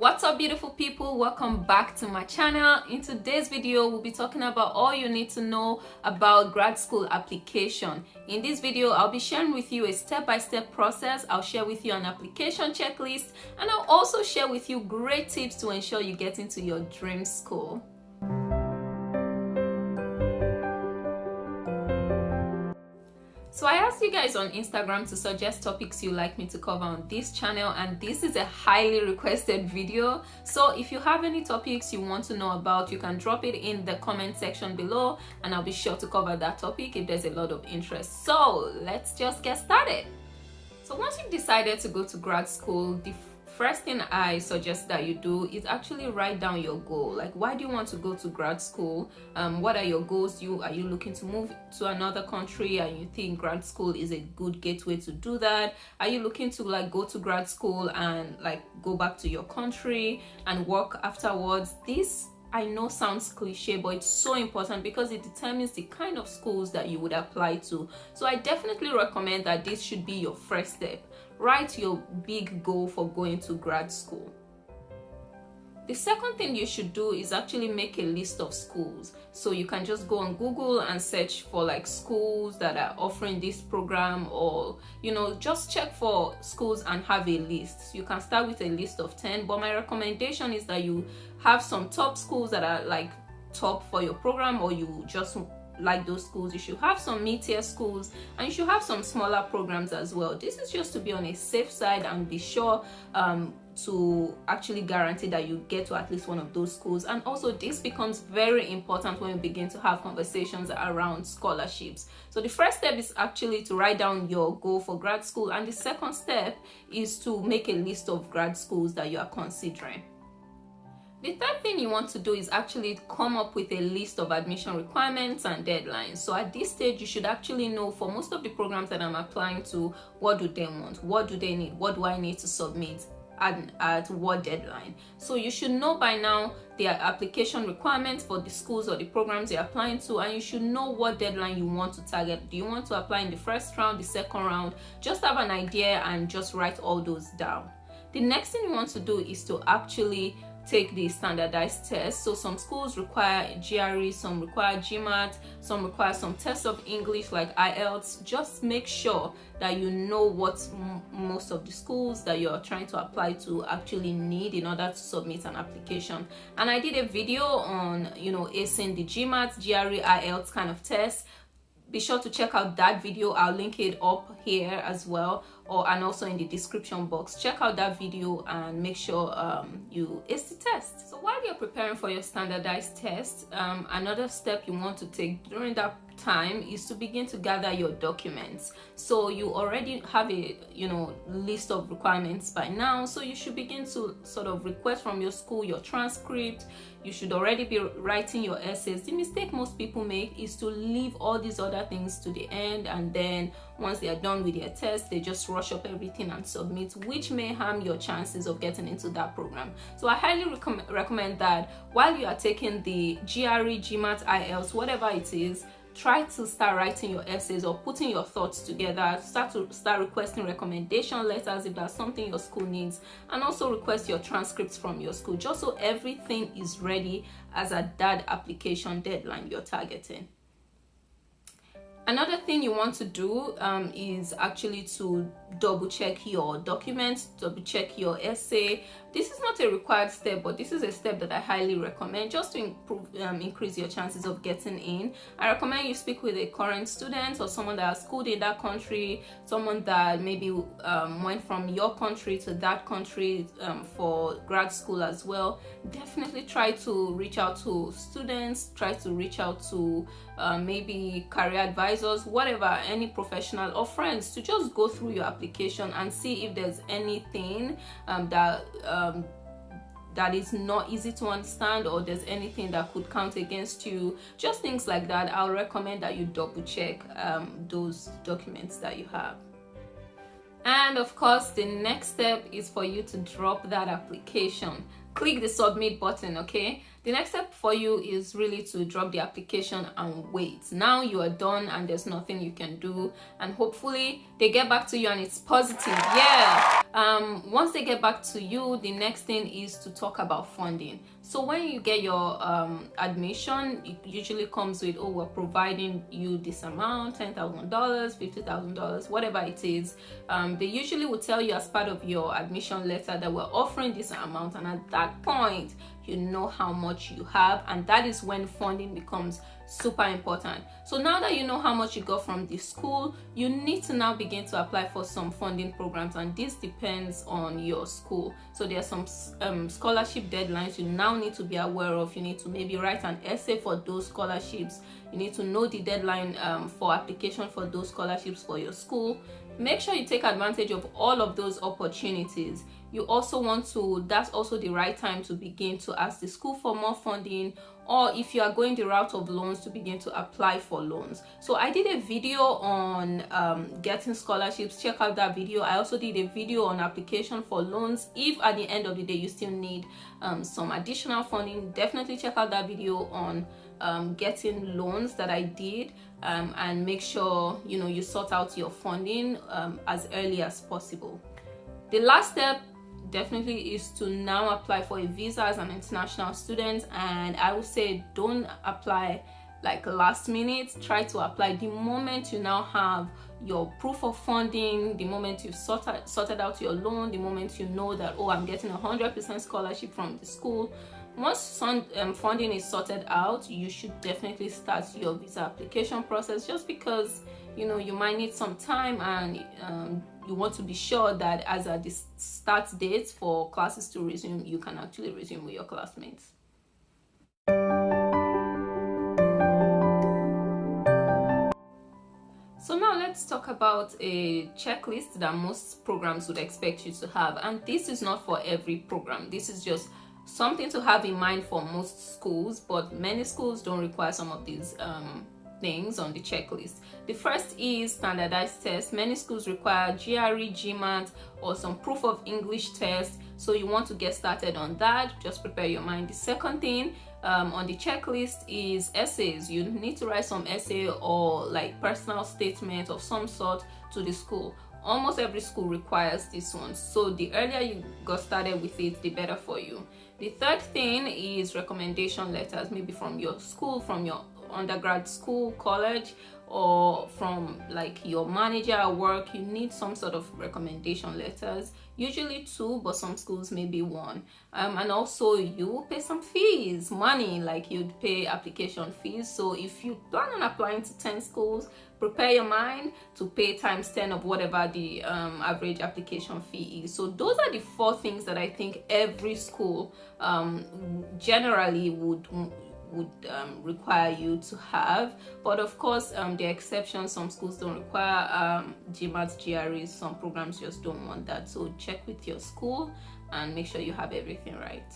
What's up, beautiful people? Welcome back to my channel. In today's video, we'll be talking about all you need to know about grad school application. In this video, I'll be sharing with you a step-by-step process. I'll share with you an application checklist, and I'll also share with you great tips to ensure you get into your dream school. So I asked you guys on Instagram to suggest topics you'd like me to cover on this channel, and this is a highly requested video. So if you have any topics you want to know about, you can drop it in the comment section below and I'll be sure to cover that topic if there's a lot of interest. So let's just get started. So once you've decided to go to grad school, the first thing I suggest that you do is actually write down your goal. Like, why do you want to go to grad school? What are your goals? Are you looking to move to another country and you think grad school is a good gateway to do that? Are you looking to go to grad school and go back to your country and work afterwards? This, I know, sounds cliche, but it's so important because it determines the kind of schools that you would apply to. So I definitely recommend that this should be your first step. Write your big goal for going to grad school. The second thing you should do is actually make a list of schools. So you can just go on Google and search for schools that are offering this program, or just check for schools and have a list. You can start with a list of 10, but my recommendation is that you have some top schools that are top for your program, or you just like those schools. You should have some mid-tier schools, and you should have some smaller programs as well. This is just to be on a safe side and be sure to actually guarantee that you get to at least one of those schools. And also, this becomes very important when we begin to have conversations around scholarships. So the first step is actually to write down your goal for grad school, and the second step is to make a list of grad schools that you are considering. The third thing you want to do is actually come up with a list of admission requirements and deadlines. So at this stage, you should actually know, for most of the programs that I'm applying to, what do they want? What do they need? What do I need to submit? At what deadline? So you should know by now their application requirements for the schools or the programs you're applying to, and you should know what deadline you want to target. Do you want to apply in the first round, the second round? Just have an idea and just write all those down. The next thing you want to do is to actually take the standardized tests. So some schools require GRE, some require GMAT, some require some tests of English like IELTS. Just make sure that you know what most of the schools that you're trying to apply to actually need in order to submit an application. And I did a video on acing the GMAT, GRE, IELTS kind of tests. Be sure to check out that video. I'll link it up here as well, and also in the description box. Check out that video and make sure you ace the test. So while you're preparing for your standardized test, another step you want to take during that time is to begin to gather your documents. So you already have a list of requirements by now, so you should begin to sort of request from your school your transcript. You should already be writing your essays. The mistake most people make is to leave all these other things to the end, and then once they are done with their test, they just rush up everything and submit, which may harm your chances of getting into that program. So I highly recommend that while you are taking the GRE, GMAT, IELTS, whatever it is, try to start writing your essays or putting your thoughts together. Start requesting recommendation letters if that's something your school needs, and also request your transcripts from your school, just so everything is ready as at that application deadline you're targeting. Another thing you want to do is actually to double check your documents, double check your essay. This is not a required step, but this is a step that I highly recommend just to increase your chances of getting in. I recommend you speak with a current student or someone that has schooled in that country, someone that maybe went from your country to that country for grad school as well. Definitely try to reach out to students, try to reach out to maybe career advisors, whatever, any professional or friends, to just go through your application and see if there's anything that is not easy to understand, or there's anything that could count against you. Just things like that. I'll recommend that you double check those documents that you have. And of course, the next step is for you to drop that application. click the submit button. Okay, the next step for you is really to drop the application and wait. Now you are done and there's nothing you can do, and hopefully they get back to you and it's positive. Yeah. Once they get back to you, the next thing is to talk about funding. So when you get your admission, it usually comes with, oh, we're providing you this amount, $10,000, $50,000, whatever it is. They usually will tell you as part of your admission letter that we're offering this amount, and at that point you know how much you have, and that is when funding becomes super important. So now that you know how much you got from the school, you need to now begin to apply for some funding programs, and this depends on your school. So there are some scholarship deadlines you now need to be aware of. You need to maybe write an essay for those scholarships. You need to know the deadline for application for those scholarships for your school. Make sure you take advantage of all of those opportunities. You also want to, that's also the right time to begin to ask the school for more funding, or if you are going the route of loans, to begin to apply for loans. So I did a video on getting scholarships. Check out that video. I also did a video on application for loans. If at the end of the day you still need some additional funding, definitely check out that video on getting loans that I did, and make sure you sort out your funding as early as possible. The last step definitely is to now apply for a visa as an international student, and I would say don't apply like last minute. Try to apply the moment you now have your proof of funding, the moment you've sorted out your loan, the moment you know that, oh, I'm getting 100% scholarship from the school. Once funding is sorted out, you should definitely start your visa application process, just because you might need some time, and you want to be sure that as at the start date for classes to resume, you can actually resume with your classmates. So now let's talk about a checklist that most programs would expect you to have, and this is not for every program. This is just something to have in mind for most schools, but many schools don't require some of these things on the checklist. The first is standardized tests. Many schools require GRE, GMAT, or some proof of English test, so you want to get started on that. Just prepare your mind. The second thing on the checklist is essays. You need to write some essay or like personal statement of some sort to the school. Almost every school requires this one, so the earlier you got started with it, the better for you. The third thing is recommendation letters, maybe from your school, from your undergrad school, college, or from like your manager at work. You need some sort of recommendation letters, usually 2, but some schools maybe 1. And also you pay some fees, money, like you'd pay application fees. So if you plan on applying to 10 schools, prepare your mind to pay times 10 of whatever the average application fee is. So those are the 4 things that I think every school generally would require you to have. But of course, there are exceptions. Some schools don't require GMAT, GREs. Some programs just don't want that. So check with your school and make sure you have everything right.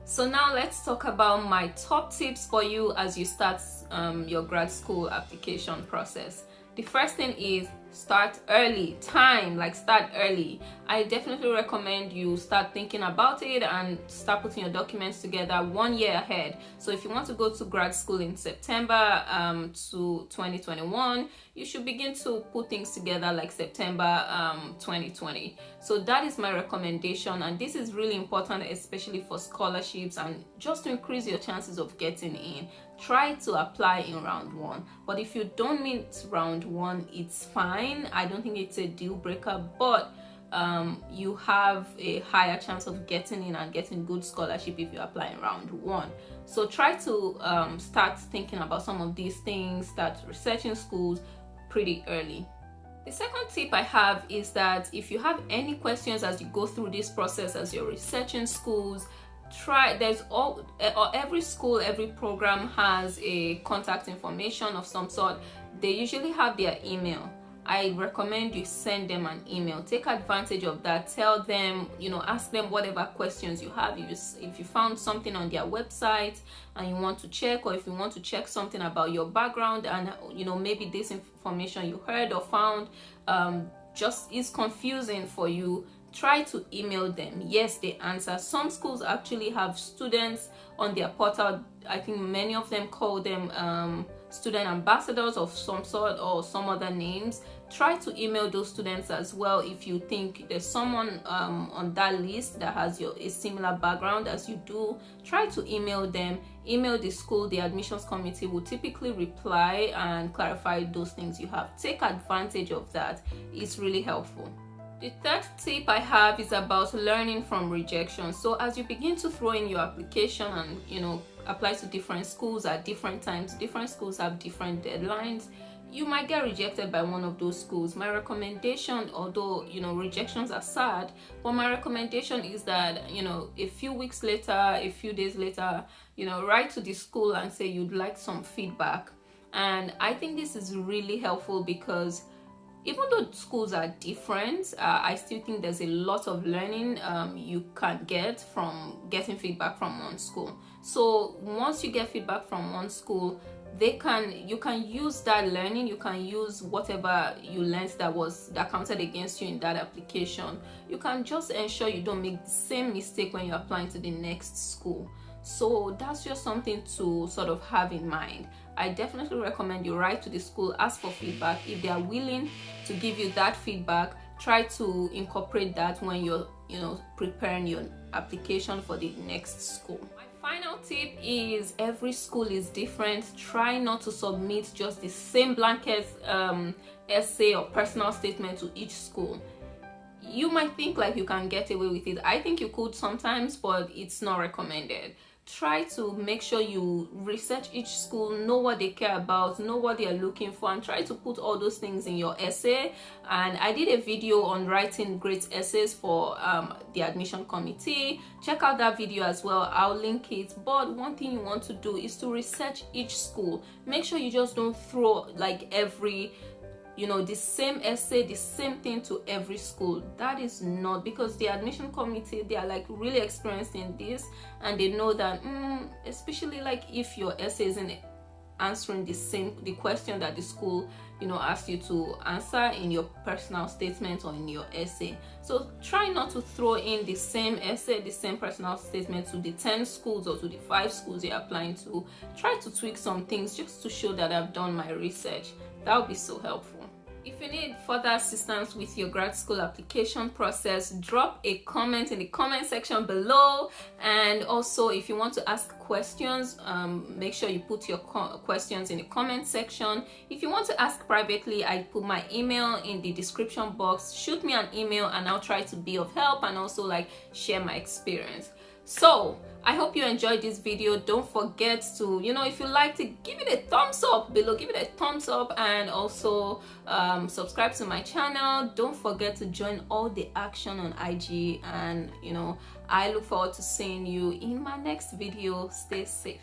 So now let's talk about my top tips for you as you start your grad school application process. The first thing is start early. Start early. I definitely recommend you start thinking about it and start putting your documents together 1 year ahead. So if you want to go to grad school in September to 2021, you should begin to put things together like September 2020. So that is my recommendation, and this is really important, especially for scholarships and just to increase your chances of getting in. Try to apply in round 1, but if you don't meet round 1, it's fine. I don't think it's a deal breaker, but you have a higher chance of getting in and getting good scholarship if you apply in round 1. So try to start thinking about some of these things, start researching schools pretty early. The second tip I have is that if you have any questions as you go through this process, as you're researching schools, every school, every program has a contact information of some sort. They usually have their email. I recommend you send them an email. Take advantage of that. Tell them, ask them whatever questions you have. If you found something on their website and you want to check, or if you want to check something about your background and maybe this information you heard or found just is confusing for you, try to email them. Yes, they answer. Some schools actually have students on their portal. I think many of them call them student ambassadors of some sort or some other names. Try to email those students as well. If you think there's someone on that list that has a similar background as you do, try to email them. Email the school. The admissions committee will typically reply and clarify those things you have. Take advantage of that. It's really helpful. The third tip I have is about learning from rejection. So as you begin to throw in your application and apply to different schools at different times, different schools have different deadlines, you might get rejected by one of those schools. My recommendation, although rejections are sad, but my recommendation is that a few weeks later, a few days later, write to the school and say you'd like some feedback. And I think this is really helpful because even though schools are different, I still think there's a lot of learning you can get from getting feedback from one school. So once you get feedback from one school, you can use that learning, you can use whatever you learned that counted against you in that application. You can just ensure you don't make the same mistake when you're applying to the next school. So that's just something to sort of have in mind. I definitely recommend you write to the school, ask for feedback. If they are willing to give you that feedback, try to incorporate that when you're preparing your application for the next school. My final tip is every school is different. Try not to submit just the same blanket essay or personal statement to each school. You might think like you can get away with it. I think you could sometimes, but it's not recommended. Try to make sure you research each school, know what they care about, know what they are looking for, and try to put all those things in your essay. And I did a video on writing great essays for the admission committee. Check out that video as well. I'll link it. But one thing you want to do is to research each school. Make sure you just don't throw like every the same essay, the same thing to every school. That is not, because the admission committee, they are like really experienced in this, and they know that especially like if your essay isn't answering the question that the school asked you to answer in your personal statement or in your essay. So try not to throw in the same essay, the same personal statement to the 10 schools or to the 5 schools you're applying to. Try to tweak some things just to show that I've done my research. That would be so helpful. If you need further assistance with your grad school application process, drop a comment in the comment section below. And also, if you want to ask questions, make sure you put your questions in the comment section. If you want to ask privately, I put my email in the description box. Shoot me an email and I'll try to be of help and also like share my experience. So I hope you enjoyed this video. Don't forget to, if you liked it, give it a thumbs up below, give it a thumbs up, and also subscribe to my channel. Don't forget to join all the action on IG, and I look forward to seeing you in my next video. Stay safe.